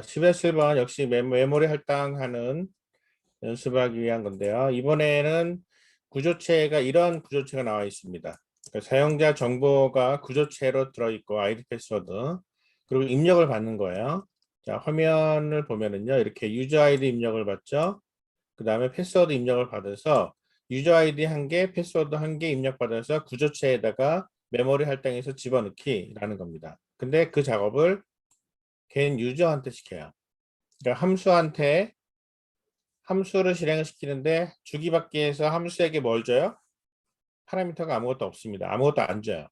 11번 역시 메모리 할당하는 연습하기 위한 건데요. 이번에는 구조체가 이런 구조체가 나와 있습니다. 그러니까 사용자 정보가 구조체로 들어있고 아이디 패스워드 그리고 입력을 받는 거예요. 자, 화면을 보면은요. 이렇게 유저 아이디 입력을 받죠. 그 다음에 패스워드 입력을 받아서 유저 아이디 1개, 패스워드 1개 입력받아서 구조체에다가 메모리 할당해서 집어넣기라는 겁니다. 근데 그 작업을 개인 유저한테 시켜요. 그러니까 함수를 실행을 시키는데 주기받기에서 함수에게 뭘 줘요? 파라미터가 아무것도 없습니다. 아무것도 안 줘요.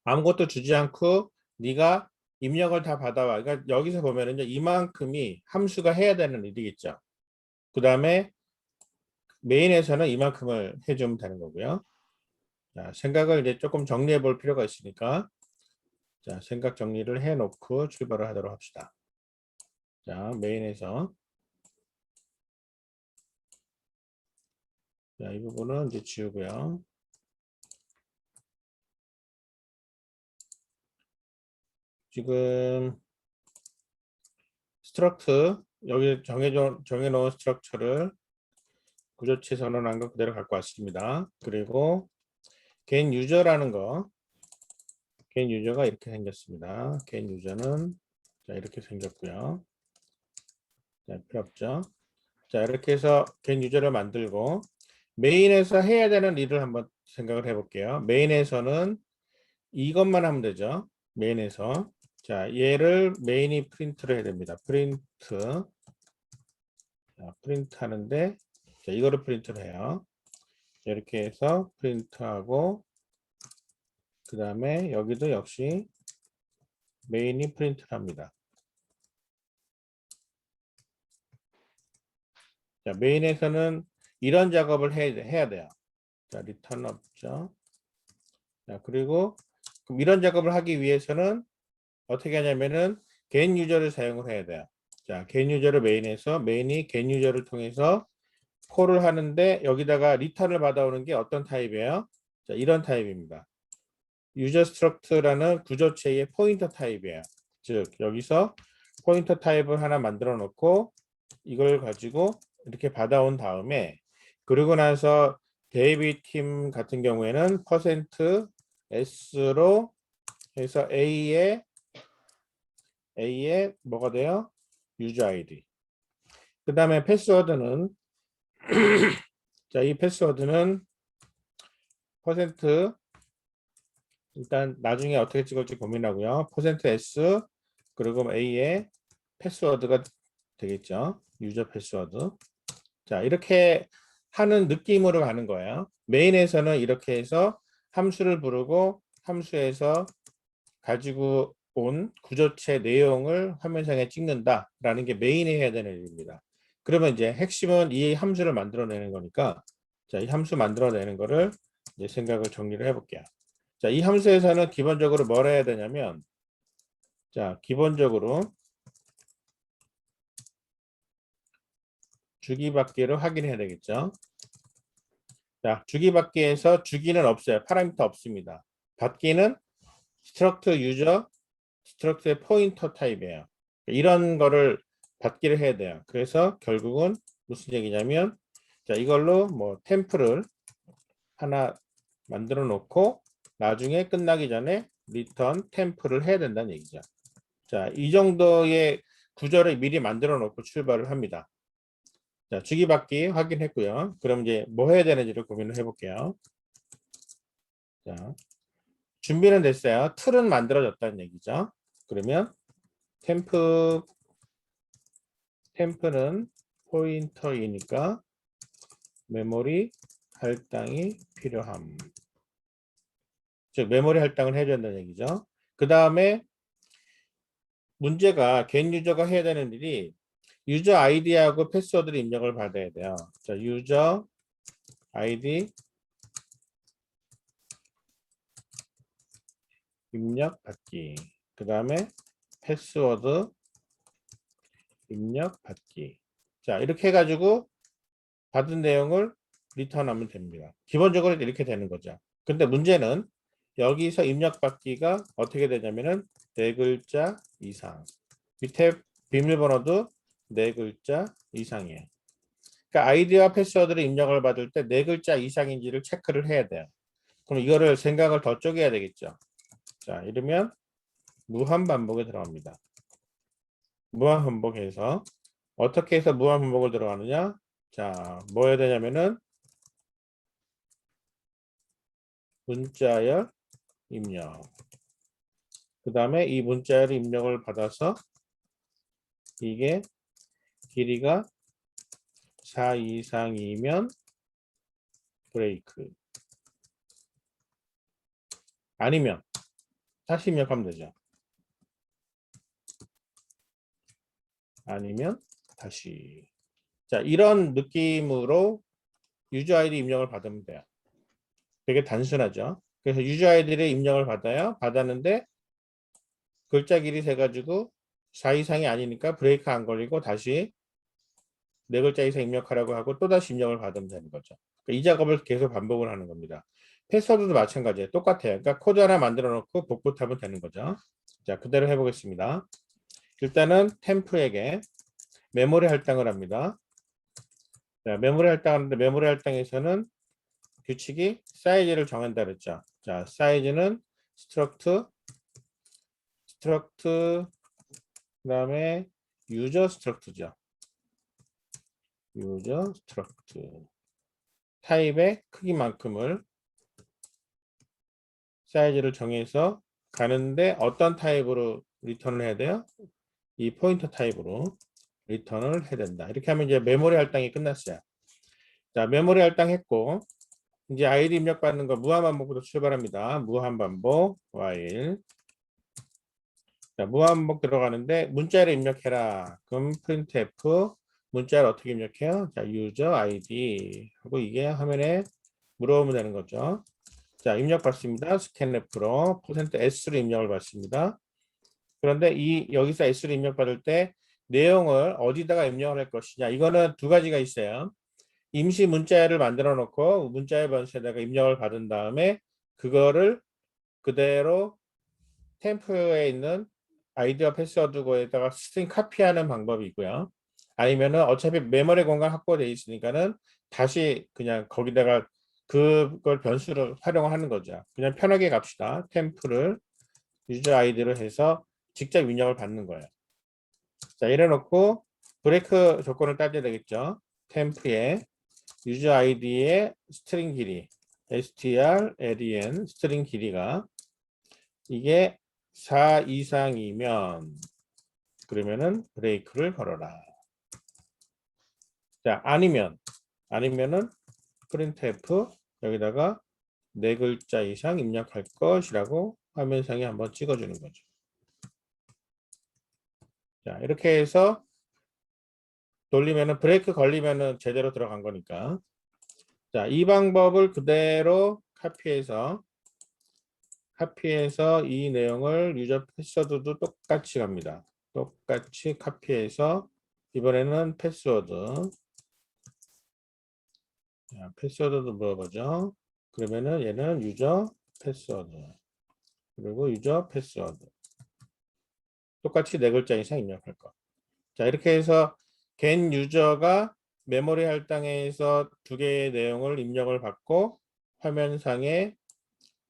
아무것도 주지 않고 네가 입력을 다 받아와. 그러니까 여기서 보면은요, 이만큼이 함수가 해야 되는 일이겠죠. 그 다음에 메인에서는 이만큼을 해주면 되는 거고요. 자, 생각을 이제 조금 정리해 볼 필요가 있으니까 자, 생각 정리를 해 놓고 출발을 하도록 합시다. 자, 메인에서 자, 이 부분은 이제 지우고요. 지금 스트럭트 여기 정해놓은 스트럭처를 구조체 선언한 거 그대로 갖고 왔습니다. 그리고 개인 유저라는 거 개인 유저가 이렇게 생겼습니다. 개인 유저는 자, 이렇게 생겼고요. 자, 필요 없죠. 자, 이렇게 해서 개인 유저를 만들고 메인에서 해야 되는 일을 한번 생각을 해볼게요. 메인에서는 이것만 하면 되죠. 메인에서 자, 얘를 메인이 프린트를 해야 됩니다. 프린트 자, 프린트 하는데 자, 이거를 프린트를 해요. 이렇게 해서 프린트하고 그 다음에 여기도 역시 메인이 프린트를 합니다. 자, 메인에서는 이런 작업을 해야 돼요. 자, 리턴 없죠. 자, 그리고 그럼 이런 작업을 하기 위해서는 어떻게 하냐면은 개인 유저를 사용을 해야 돼요. 자, 개인 유저를 메인에서 메인이 개인 유저를 통해서 콜을 하는데 여기다가 리턴을 받아오는 게 어떤 타입이에요? 자, 이런 타입입니다. 유저 스트럭트라는 구조체의 포인터 타입이에요. 즉 여기서 포인터 타입을 하나 만들어 놓고 이걸 가지고 이렇게 받아온 다음에 그리고 나서 데이비 팀 같은 경우에는 %s로 해서 A에 뭐가 돼요? 유저 아이디. 그 다음에 패스워드는 자, 이 패스워드는 퍼센트 일단 나중에 어떻게 찍을지 고민하고요. %s 그리고 A에 패스워드가 되겠죠. 유저 패스워드. 자, 이렇게 하는 느낌으로 가는 거예요. 메인에서는 이렇게 해서 함수를 부르고 함수에서 가지고 온 구조체 내용을 화면상에 찍는다라는 게 메인이 해야 되는 일입니다. 그러면 이제 핵심은 이 함수를 만들어내는 거니까 자, 이 함수 만들어내는 거를 이제 생각을 정리를 해볼게요. 자, 이 함수에서는 기본적으로 뭘 해야 되냐면 자, 기본적으로 주기받기를 확인해야 되겠죠. 자, 주기받기에서 주기는 없어요. 파라미터 없습니다. 받기는 스트럭트 유저, 스트럭트의 포인터 타입이에요. 이런 거를 받기를 해야 돼요. 그래서 결국은 무슨 얘기냐면 자, 이걸로 뭐 템플을 하나 만들어 놓고 나중에 끝나기 전에 리턴 템플을 해야 된다는 얘기죠. 자, 이 정도의 구조를 미리 만들어 놓고 출발을 합니다. 자, 주기받기 확인했고요. 그럼 이제 뭐 해야 되는지를 고민을 해볼게요. 자, 준비는 됐어요. 틀은 만들어졌다는 얘기죠. 그러면 템프는 포인터이니까 메모리 할당이 필요함. 즉 메모리 할당을 해줘야 된다는 얘기죠. 그 다음에 문제가 개인 유저가 해야 되는 일이 유저 아이디하고 패스워드를 입력을 받아야 돼요. 자, 유저 아이디 입력 받기. 그 다음에 패스워드 입력 받기. 자, 이렇게 해가지고 받은 내용을 리턴하면 됩니다. 기본적으로 이렇게 되는 거죠. 근데 문제는 여기서 입력 받기가 어떻게 되냐면은 4글자 이상. 밑에 비밀번호도 4글자 이상이에요. 그러니까 아이디와 패스워드를 입력을 받을 때 4글자 이상인지를 체크를 해야 돼요. 그럼 이거를 생각을 더 쪼개야 되겠죠. 자, 이러면 무한 반복에 들어갑니다. 무한 반복해서 어떻게 해서 무한 반복을 들어가느냐? 자, 뭐 해야 되냐면은 문자열 입력. 그 다음에 이 문자열 입력을 받아서 이게 길이가 4 이상이면 브레이크. 아니면 다시 입력하면 되죠. 아니면 다시. 자, 이런 느낌으로 유저 아이디 입력을 받으면 돼요. 되게 단순하죠. 그래서 유저 아이디를 입력을 받아요. 받았는데 글자 길이 세가지고 4 이상이 아니니까 브레이크 안 걸리고 다시 4글자 이상 입력하라고 하고 또다시 입력을 받으면 되는 거죠. 그러니까 이 작업을 계속 반복을 하는 겁니다. 패스워드도 마찬가지예요. 똑같아요. 그러니까 코드 하나 만들어 놓고 복붙하면 되는 거죠. 자, 그대로 해보겠습니다. 일단은 템프에게 메모리 할당을 합니다. 자, 메모리 할당하는데 메모리 할당에서는 규칙이 사이즈를 정한다 그랬죠. 자, 사이즈는 스트럭트 그다음에 유저 스트럭트죠. 유저 스트럭트 타입의 크기만큼을 사이즈를 정해서 가는데 어떤 타입으로 리턴을 해야 돼요? 이 포인터 타입으로 리턴을 해야 된다. 이렇게 하면 이제 메모리 할당이 끝났어요. 자, 메모리 할당했고 이제 아이디 입력받는 거 무한반복부터 출발합니다. 무한반복 while 자, 무한반복 들어가는데 문자를 입력해라. 그럼 printf 문자를 어떻게 입력해요? 자, user id 하고 이게 화면에 물어보면 되는 거죠. 자, 입력 받습니다. 스캔랩으로 %s로 입력을 받습니다. 그런데 이 여기서 s로 입력 받을 때 내용을 어디다가 입력을 할 것이냐 이거는 두 가지가 있어요. 임시 문자열을 만들어 놓고 문자열 번호에다가 입력을 받은 다음에 그거를 그대로 템플에 있는 아이디와 패스워드에다가 스트링 카피하는 방법이 있고요. 아니면은 어차피 메모리 공간 확보되어 있으니까는 다시 그냥 거기다가 그걸 변수를 활용하는 거죠. 그냥 편하게 갑시다. 템플을 유저 아이디로 해서 직접 입력을 받는 거예요. 자, 이래 놓고 브레이크 조건을 따져야 되겠죠. 템프에 유저 아이디의 스트링 길이 str_len 스트링 길이가 이게 4 이상이면 그러면은 브레이크를 걸어라. 자, 아니면은 printf 여기다가 4글자 이상 입력할 것이라고 화면상에 한번 찍어주는 거죠. 자, 이렇게 해서 돌리면은 브레이크 걸리면은 제대로 들어간 거니까. 자, 이 방법을 그대로 카피해서 이 내용을 유저 패스워드도 똑같이 갑니다. 똑같이 카피해서 이번에는 패스워드. 자, 패스워드도 물어보죠. 그러면은 얘는 유저 패스워드. 그리고 유저 패스워드. 똑같이 4글자 이상 입력할 거. 자, 이렇게 해서 겐 유저가 메모리 할당에서 2개의 내용을 입력을 받고 화면상에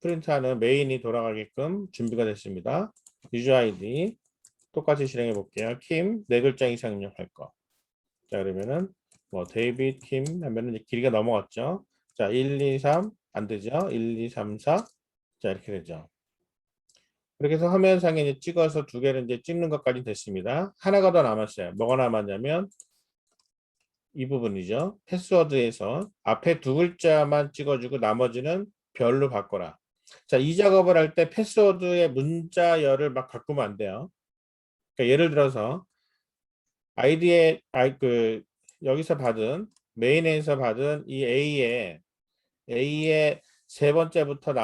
프린트하는 메인이 돌아가게끔 준비가 됐습니다. 유저 아이디 똑같이 실행해 볼게요. 킴 4글자 이상 입력할 거. 자, 그러면은 뭐 데이비드 킴 하면은 길이가 넘어갔죠. 자, 1, 2, 3 안 되죠. 1, 2, 3, 4. 자, 이렇게 되죠. 그렇게 해서 화면상에 이제 찍어서 2개를 이제 찍는 것까지 됐습니다. 하나가 더 남았어요. 뭐가 남았냐면 이 부분이죠. 패스워드에서 앞에 2글자만 찍어주고 나머지는 별로 바꿔라. 자, 이 작업을 할 때 패스워드의 문자열을 막 바꾸면 안 돼요. 그러니까 예를 들어서 아이디에 여기서 받은 메인에서 받은 이 A의 3번째부터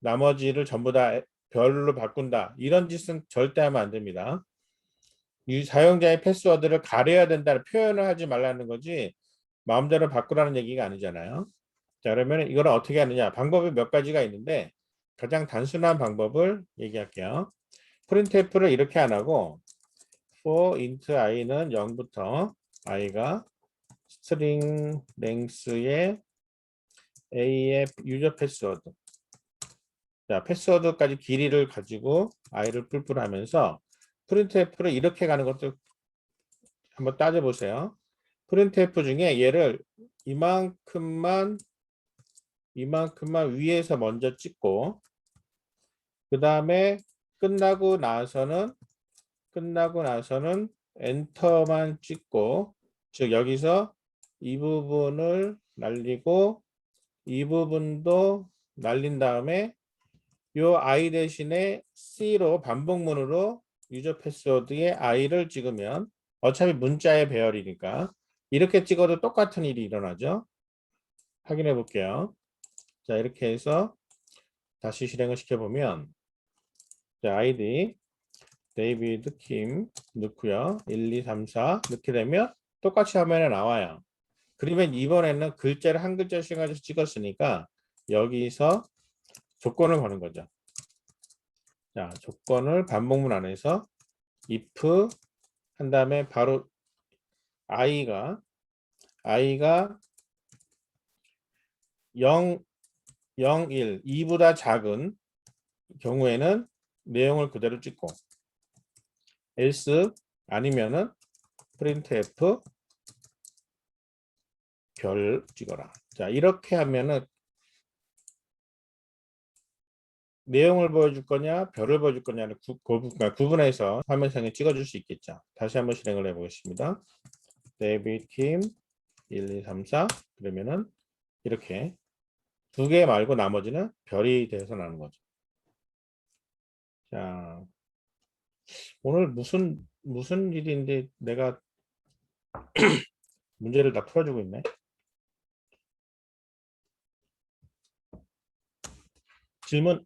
나머지를 전부 다 별로 바꾼다. 이런 짓은 절대 하면 안 됩니다. 이 사용자의 패스워드를 가려야 된다는 표현을 하지 말라는 거지 마음대로 바꾸라는 얘기가 아니잖아요. 자, 그러면 이걸 어떻게 하느냐? 방법이 몇 가지가 있는데 가장 단순한 방법을 얘기할게요. printf를 이렇게 안 하고 for int i는 0부터 i가 스트링 랭스의 a의 유저 패스워드. 자, 패스워드까지 길이를 가지고 i를 뿔뿔하면서 printf를 이렇게 가는 것도 한번 따져보세요. printf 중에 얘를 이만큼만 위에서 먼저 찍고 그 다음에 끝나고 나서는 엔터만 찍고, 즉 여기서 이 부분을 날리고 이 부분도 날린 다음에 요 i 대신에 c로 반복문으로 유저 패스워드에 i를 찍으면 어차피 문자의 배열이니까 이렇게 찍어도 똑같은 일이 일어나죠. 확인해 볼게요. 자, 이렇게 해서 다시 실행을 시켜보면, 자, 아이디 데이비드 킴 넣고요. 1, 2, 3, 4 넣게 되면 똑같이 화면에 나와요. 그러면 이번에는 글자를 한 글자씩 가지고 찍었으니까 여기서 조건을 거는 거죠. 자, 조건을 반복문 안에서 if 한 다음에 바로 i가 0, 0, 1, 2보다 작은 경우에는 내용을 그대로 찍고, else 아니면은 printf 별 찍어라. 자, 이렇게 하면은 내용을 보여줄 거냐 별을 보여줄 거냐를 구분해서 화면상에 찍어줄 수 있겠죠. 다시 한번 실행을 해보겠습니다. 데이비드 킴 1, 2, 3, 4 그러면은 이렇게 두 개 말고 나머지는 별이 돼서 나는 거죠. 자, 오늘 무슨 일인데 내가 문제를 다 풀어주고 있네. 질문